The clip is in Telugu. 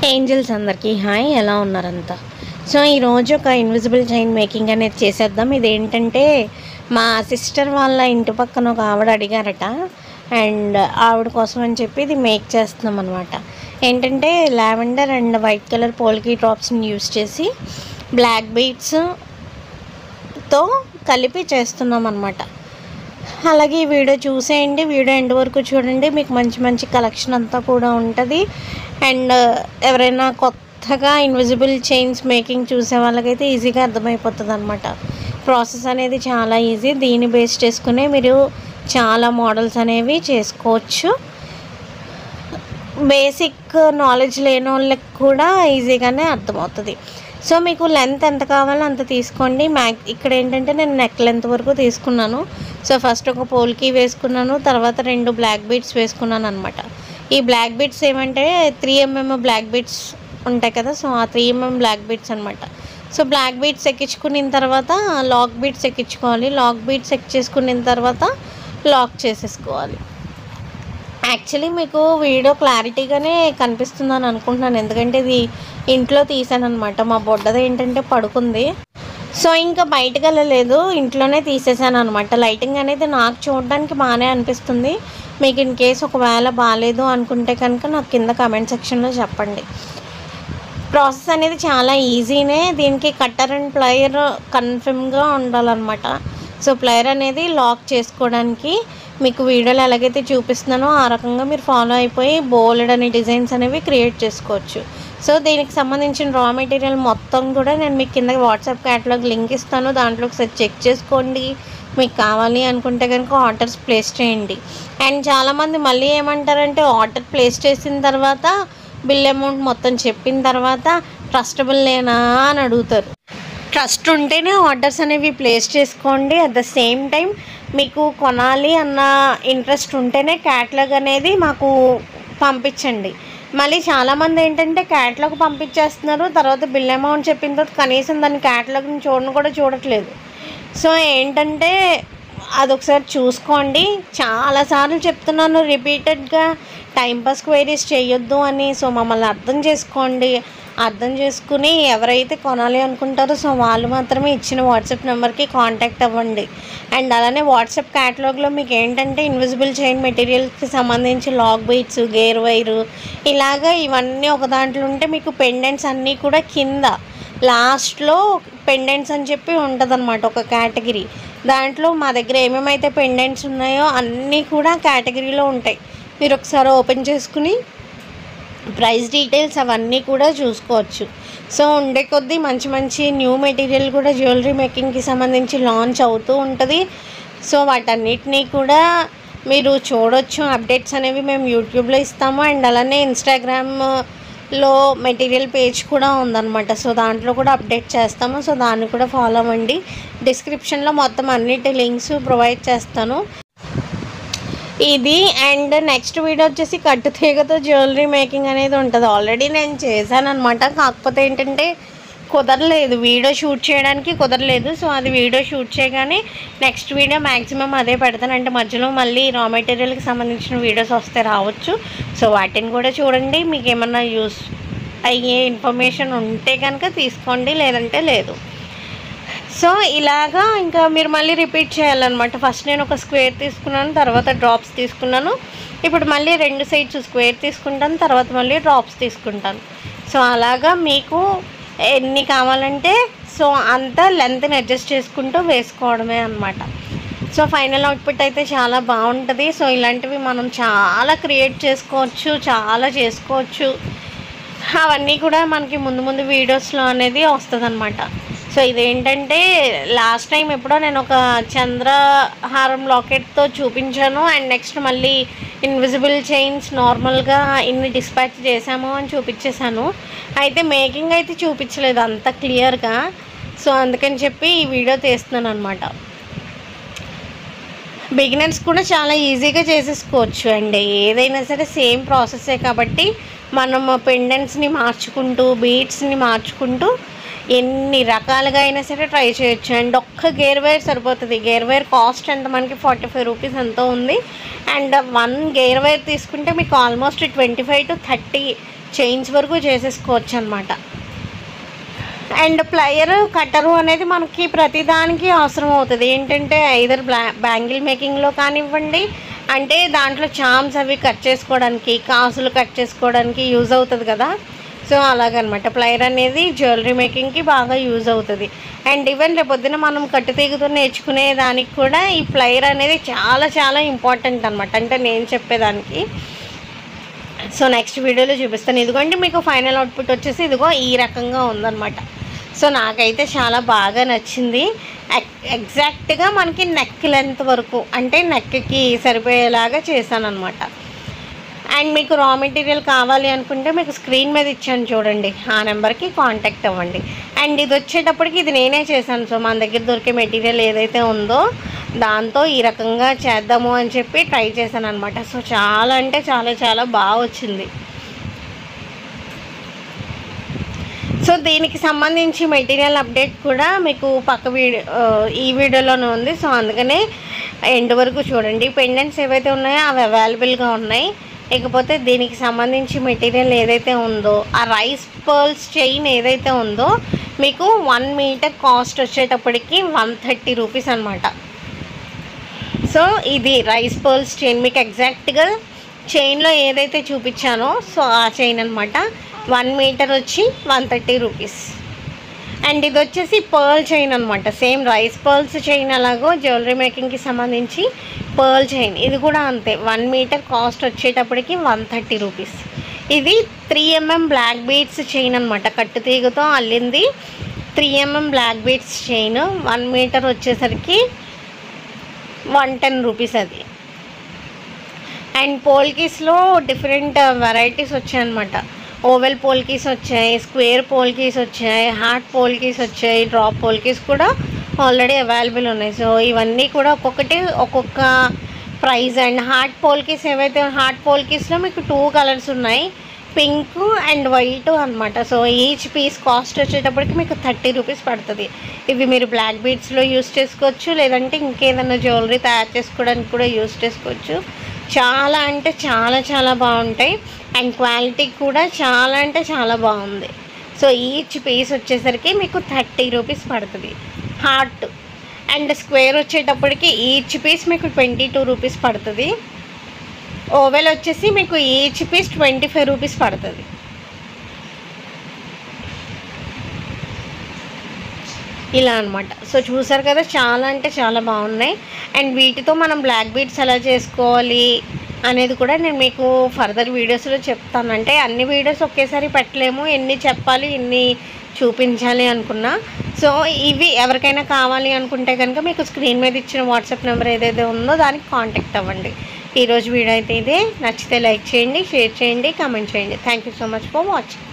ఏంజల్స్ అందరికీ హాయ్, ఎలా ఉన్నారంతా? సో ఈరోజు ఒక ఇన్విజిబుల్ చైన్ మేకింగ్ అనేది చేసేద్దాం. ఇదేంటంటే మా సిస్టర్ వాళ్ళ ఇంటి పక్కన ఒక ఆవిడ అడిగారట, అండ్ ఆవిడ కోసం అని చెప్పి ఇది మేక్ చేస్తున్నాం అనమాట. ఏంటంటే lavender and white colour polki డ్రాప్స్ని యూస్ చేసి బ్లాక్ బీడ్స్తో కలిపి చేస్తున్నాం అనమాట. అలాగే ఈ వీడియో చూసేయండి, వీడియో ఎండ్ వరకు చూడండి, మీకు మంచి మంచి కలెక్షన్ అంతా కూడా ఉంటుంది. అండ్ ఎవరైనా కొత్తగా ఇన్విజిబుల్ చైన్స్ మేకింగ్ చూసే వాళ్ళకైతే ఈజీగా అర్థమైపోతుంది అనమాట. ప్రాసెస్ అనేది చాలా ఈజీ. దీన్ని బేస్ చేసుకునే మీరు చాలా మోడల్స్ అనేవి చేసుకోవచ్చు. బేసిక్ నాలెడ్జ్ లేని వాళ్ళకి కూడా ఈజీగానే అర్థమవుతుంది. సో మీకు లెంత్ ఎంత కావాలో అంత తీసుకోండి. ఇక్కడ ఏంటంటే నేను నెక్ లెంత్ వరకు తీసుకున్నాను. సో ఫస్ట్ ఒక పోల్కి వేసుకున్నాను, తర్వాత 2 బ్లాక్ బీడ్స్ వేసుకున్నాను అనమాట. ఈ బ్లాక్ బీడ్స్ ఏమంటే 3mm బ్లాక్ బీడ్స్ ఉంటాయి కదా, సో ఆ 3mm బ్లాక్ బీడ్స్ అనమాట. సో బ్లాక్ బీడ్స్ ఎక్కించుకున్న తర్వాత లాక్ బీడ్స్ ఎక్కించుకోవాలి. లాక్ బీడ్స్ ఎక్కించుకున్న తర్వాత లాక్ చేసేసుకోవాలి. యాక్చువల్లీ మీకు వీడియో క్లారిటీగానే కనిపిస్తుందని అనుకుంటున్నాను, ఎందుకంటే ఇది ఇంట్లో తీసాను అనమాట. మా బొడ్డది ఏంటంటే పడుకుంది, సో ఇంకా బయటకు వెళ్ళలేదు, ఇంట్లోనే తీసేసాను అనమాట. లైటింగ్ అనేది నాకు చూడడానికి బాగానే అనిపిస్తుంది. మీకు ఇన్ కేస్ ఒకవేళ బాగాలేదు అనుకుంటే కనుక నాకు కింద కామెంట్ సెక్షన్లో చెప్పండి. ప్రాసెస్ అనేది చాలా ఈజీనే. దీనికి కట్టర్ అండ్ ప్లయర్ కన్ఫర్మ్గా ఉండాలన్నమాట. సో ప్లయర్ అనేది లాక్ చేసుకోవడానికి మీకు వీడియోలో ఎలాగైతే చూపిస్తున్నానో ఆ రకంగా మీరు ఫాలో అయిపోయి బోల్డ్ అనే డిజైన్స్ అనేవి క్రియేట్ చేసుకోవచ్చు. సో దీనికి సంబంధించిన రా మెటీరియల్ మొత్తం కూడా నేను మీకు కింద వాట్సాప్ క్యాటలాగ్ లింక్ ఇస్తాను, దాంట్లో ఒకసారి చెక్ చేసుకోండి. మీకు కావాలి అనుకుంటే కనుక ఆర్డర్స్ ప్లేస్ చేయండి. అండ్ చాలామంది మళ్ళీ ఏమంటారంటే ఆర్డర్ ప్లేస్ చేసిన తర్వాత బిల్ అమౌంట్ మొత్తం చెప్పిన తర్వాత ట్రస్టబుల్ లేనా అని అడుగుతారు. ట్రస్ట్ ఉంటేనే ఆర్డర్స్ అనేవి ప్లేస్ చేసుకోండి. అట్ ద సేమ్ టైం మీకు కొనాలి అన్న ఇంట్రెస్ట్ ఉంటేనే క్యాటలాగ్ అనేది మాకు పంపించండి. మళ్ళీ చాలామంది ఏంటంటే క్యాటలాగ్ పంపించేస్తున్నారు, తర్వాత బిల్ అమౌంట్ చెప్పిన తర్వాత కనీసం దాని క్యాటలాగ్ని చూడట్లేదు. సో ఏంటంటే అదొకసారి చూసుకోండి. చాలాసార్లు చెప్తున్నాను రిపీటెడ్గా, టైంపాస్ క్వైరీస్ చేయొద్దు అని. సో మమ్మల్ని అర్థం చేసుకోండి. అర్థం చేసుకుని ఎవరైతే కొనాలి అనుకుంటారో సో వాళ్ళు మాత్రమే ఇచ్చిన వాట్సాప్ నెంబర్కి కాంటాక్ట్ అవ్వండి. అండ్ అలానే వాట్సాప్ క్యాటలాగ్లో మీకు ఏంటంటే ఇన్విజిబుల్ చైన్ మెటీరియల్స్కి సంబంధించి లాక్ బీడ్స్, గేర్ వైరు ఇలాగా ఇవన్నీ ఒక దాంట్లో ఉంటే మీకు పెండెంట్స్ అన్నీ కూడా కింద లాస్ట్లో పెండెంట్స్ అని చెప్పి ఉంటుంది అనమాట, ఒక కేటగిరీ. దాంట్లో మా దగ్గర ఏమేమైతే పెండెంట్స్ ఉన్నాయో అన్నీ కూడా కేటగిరీలో ఉంటాయి. మీరు ఒకసారి ఓపెన్ చేసుకుని ప్రైస్ డీటెయిల్స్ అవన్నీ కూడా చూసుకోవచ్చు. సో ఉండే కొద్దీ మంచి మంచి న్యూ మెటీరియల్ కూడా జ్యువెలరీ మేకింగ్కి సంబంధించి లాంచ్ అవుతూ ఉంటుంది. సో వాటన్నిటినీ కూడా మీరు చూడొచ్చు. అప్డేట్స్ అనేవి మేము యూట్యూబ్లో ఇస్తాము, అండ్ అలానే ఇన్స్టాగ్రామ్లో మెటీరియల్ పేజ్ కూడా ఉందన్నమాట. సో దాంట్లో కూడా అప్డేట్ చేస్తాము. సో దాన్ని కూడా ఫాలో అవ్వండి. డిస్క్రిప్షన్లో మొత్తం అన్నిటి లింక్స్ ప్రొవైడ్ చేస్తాను. ఇది అండ్ నెక్స్ట్ వీడియో వచ్చేసి కట్టు తీగతో జ్యువెలరీ మేకింగ్ అనేది ఉంటుంది. ఆల్రెడీ నేను చేశాను అనమాట, కాకపోతే ఏంటంటే కుదరలేదు, వీడియో షూట్ చేయడానికి కుదరలేదు. సో అది వీడియో షూట్ చేయగానే నెక్స్ట్ వీడియో మ్యాక్సిమం అదే పెడతాను. అంటే మధ్యలో మళ్ళీ రా మెటీరియల్కి సంబంధించిన వీడియోస్ వస్తే రావచ్చు. సో వాటిని కూడా చూడండి. మీకు ఏమన్నా యూస్ అయ్యే ఇన్ఫర్మేషన్ ఉంటే కనుక తీసుకోండి, లేదంటే లేదు. సో ఇలాగా ఇంకా మీరు మళ్ళీ రిపీట్ చేయాలన్నమాట. ఫస్ట్ నేను ఒక స్క్వేర్ తీసుకున్నాను, తర్వాత డ్రాప్స్ తీసుకున్నాను. ఇప్పుడు మళ్ళీ 2 సైడ్స్ స్క్వేర్ తీసుకుంటాను, తర్వాత మళ్ళీ డ్రాప్స్ తీసుకుంటాను. సో అలాగా మీకు ఎన్ని కావాలంటే సో అంత లెంత్ని అడ్జస్ట్ చేసుకుంటూ వేసుకోవడమే అన్నమాట. సో ఫైనల్ అవుట్పుట్ అయితే చాలా బాగుంటుంది. సో ఇలాంటివి మనం చాలా క్రియేట్ చేసుకోవచ్చు. అవన్నీ కూడా మనకి ముందు వీడియోస్లో అనేది వస్తుంది అనమాట. సో ఇదేంటంటే లాస్ట్ టైం ఎప్పుడో నేను ఒక చంద్రహారం లాకెట్తో చూపించాను, అండ్ నెక్స్ట్ మళ్ళీ ఇన్విజిబుల్ చైన్స్ నార్మల్గా ఇన్ని డిస్పాచ్ చేసాము అని చూపించేశాను. అయితే మేకింగ్ అయితే చూపించలేదు అంత క్లియర్గా. సో అందుకని చెప్పి ఈ వీడియో తీస్తున్నాను అనమాట. బిగినర్స్ కూడా చాలా ఈజీగా చేసేసుకోవచ్చు అండి. ఏదైనా సరే సేమ్ ప్రాసెసే కాబట్టి మనం పెండెంట్స్ని మార్చుకుంటూ బీడ్స్ని మార్చుకుంటూ ఎన్ని రకాలుగా అయినా సరే ట్రై చేయొచ్చు. అండ్ ఒక్క గేర్ వైర్ సరిపోతుంది. గేర్ వైర్ కాస్ట్ ఎంత మనకి 45 రూపీస్ ఎంతో ఉంది. అండ్ 1 గేర్ వైర్ తీసుకుంటే మీకు ఆల్మోస్ట్ 25 to 30 చైన్స్ వరకు చేసేసుకోవచ్చు అనమాట. అండ్ ప్లయర్ కట్టరు అనేది మనకి ప్రతిదానికి అవసరం అవుతుంది. ఏంటంటే ఐదర్ బ్యాంగిల్ మేకింగ్లో కానివ్వండి, అంటే దాంట్లో చామ్స్ అవి కట్ చేసుకోవడానికి, కాసులు కట్ చేసుకోవడానికి యూజ్ అవుతుంది కదా. సో అలాగనమాట ప్లయర్ అనేది జ్యువెలరీ మేకింగ్కి బాగా యూజ్ అవుతుంది. అండ్ ఈవెన్ రేపొద్దున మనం కట్టుతీగతో నేర్చుకునే దానికి కూడా ఈ ప్లయర్ అనేది చాలా చాలా ఇంపార్టెంట్ అనమాట, అంటే నేను చెప్పేదానికి. సో నెక్స్ట్ వీడియోలో చూపిస్తాను. ఇదిగోండి మీకు ఫైనల్ అవుట్పుట్ వచ్చేసి ఇదిగో ఈ రకంగా ఉందన్నమాట. సో నాకైతే చాలా బాగా నచ్చింది. ఎగ్జాక్ట్గా మనకి నెక్ లెంత్ వరకు, అంటే నెక్కి సరిపోయేలాగా చేశాను అనమాట. అండ్ మీకు రా మెటీరియల్ కావాలి అనుకుంటే మీకు స్క్రీన్ మీద ఇచ్చాను చూడండి, ఆ నెంబర్కి కాంటాక్ట్ అవ్వండి. అండ్ ఇది వచ్చేటప్పటికి ఇది నేనే చేశాను. సో మన దగ్గర దొరికే మెటీరియల్ ఏదైతే ఉందో దాంతో ఈ రకంగా చేద్దాము అని చెప్పి ట్రై చేశాను అనమాట. సో చాలా అంటే చాలా చాలా బాగా వచ్చింది. సో దీనికి సంబంధించి మెటీరియల్ అప్డేట్ కూడా మీకు పక్క ఈ వీడియోలోనే ఉంది. సో అందుకనే ఎండ్ వరకు చూడండి. పెండెంట్స్ ఏవైతే ఉన్నాయో అవి అవైలబుల్గా ఉన్నాయి. ఇకపోతే దీనికి సంబంధించి మెటీరియల్ ఏదైతే ఉందో ఆ రైస్ పర్ల్స్ చైన్ ఏదైతే ఉందో మీకు 1 మీటర్ కాస్ట్ వచ్చేటప్పటికి 130 రూపీస్ అనమాట. సో ఇది రైస్ పర్ల్స్ చైన్ మీకు ఎగ్జాక్ట్గా చైన్లో ఏదైతే చూపించానో సో ఆ చైన్ అనమాట. 1 మీటర్ వచ్చి 130 రూపీస్. అండ్ ఇది వచ్చేసి పర్ల్ చైన్ అనమాట. సేమ్ రైస్ పర్ల్స్ చైన్ అలాగో జ్యువెలరీ మేకింగ్కి సంబంధించి పర్ల్ చైన్ ఇది కూడా అంతే. 1 మీటర్ కాస్ట్ వచ్చేటప్పటికి 130 రూపీస్. ఇది 3mm బ్లాక్ బీడ్స్ చైన్ అనమాట, కట్టుతీగతో అల్లింది 3mm black beads chain. 1 metre వచ్చేసరికి 110 రూపీస్ అది. అండ్ పోల్కీస్లో డిఫరెంట్ వెరైటీస్ వచ్చాయన్నమాట. ఓవెల్ పోల్కీస్ వచ్చాయి, స్క్వేర్ పోల్కీస్ వచ్చాయి, హార్ట్ పోల్కీస్ వచ్చాయి, డ్రాప్ పోల్కీస్ కూడా ఆల్రెడీ అవైలబుల్ ఉన్నాయి. సో ఇవన్నీ కూడా ఒక్కొక్కటి ఒక్కొక్క ప్రైస్. అండ్ హార్ట్ పోల్కీస్ ఏవైతే హార్ట్ పోల్కీస్లో మీకు 2 కలర్స్ ఉన్నాయి, పింక్ అండ్ వైట్ అనమాట. సో ఈచ్ పీస్ కాస్ట్ వచ్చేటప్పటికి మీకు 30 రూపీస్ పడుతుంది. ఇవి మీరు బ్లాక్ బీడ్స్లో యూస్ చేసుకోవచ్చు, లేదంటే ఇంకేదైనా జ్యువెలరీ తయారు చేసుకోవడానికి కూడా యూస్ చేసుకోవచ్చు. చాలా అంటే చాలా చాలా బాగుంటాయి. అండ్ క్వాలిటీ కూడా చాలా అంటే చాలా బాగుంది. సో ఈచ్ పీస్ వచ్చేసరికి మీకు 30 రూపీస్ పడుతుంది హార్ట్. అండ్ స్క్వేర్ వచ్చేటప్పటికి ఈచ్ పీస్ మీకు 22 రూపీస్ పడుతుంది. ఓవెల్ వచ్చేసి మీకు ఈచ్ పీస్ 25 రూపీస్ పడుతుంది. ఇలా అనమాట. సో చూసారు కదా, చాలా అంటే చాలా బాగున్నాయి. అండ్ వీటితో మనం బ్లాక్ బీడ్స్ ఎలా చేసుకోవాలి అనేది కూడా నేను మీకు ఫర్దర్ వీడియోస్లో చెప్తాను. అంటే అన్ని వీడియోస్ ఒకేసారి పెట్టలేము, ఎన్ని చెప్పాలి ఎన్ని చూపించాలి అనుకున్నా. సో ఇవి ఎవరికైనా కావాలి అనుకుంటే కనుక మీకు స్క్రీన్ మీద ఇచ్చిన వాట్సాప్ నెంబర్ ఏదైతే ఉందో దానికి కాంటాక్ట్ అవ్వండి. ఈరోజు వీడియో అయితే ఇదే. నచ్చితే లైక్ చేయండి, షేర్ చేయండి, కామెంట్ చేయండి. Thank you so much for watching.